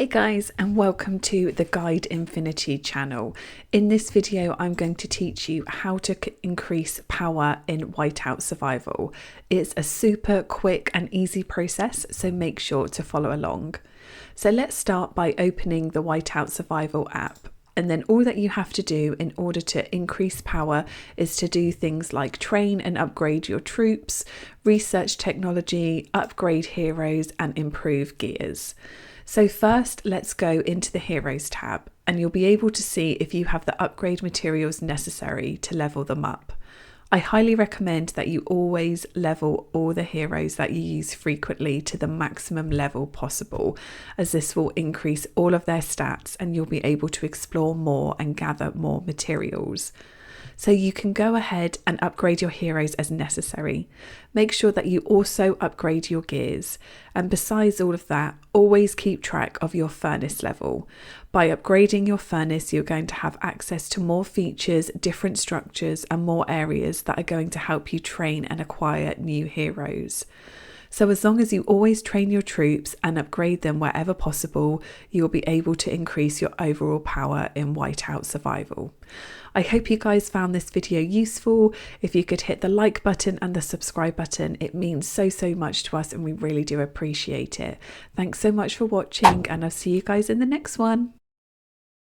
Hey guys, and welcome to the Guide Infinity channel. In this video I'm going to teach you how to increase power in Whiteout Survival. It's a super quick and easy process, so make sure to follow along. So let's start by opening the Whiteout Survival app. And then all that you have to do in order to increase power is to do things like train and upgrade your troops, research technology, upgrade heroes, and improve gears. So first, let's go into the Heroes tab, and you'll be able to see if you have the upgrade materials necessary to level them up. I highly recommend that you always level all the heroes that you use frequently to the maximum level possible, as this will increase all of their stats and you'll be able to explore more and gather more materials. So you can go ahead and upgrade your heroes as necessary. Make sure that you also upgrade your gears. And besides all of that, always keep track of your furnace level. By upgrading your furnace, you're going to have access to more features, different structures, and more areas that are going to help you train and acquire new heroes. So as long as you always train your troops and upgrade them wherever possible, you'll be able to increase your overall power in Whiteout Survival. I hope you guys found this video useful. If you could hit the like button and the subscribe button, it means so much to us and we really do appreciate it. Thanks so much for watching, and I'll see you guys in the next one.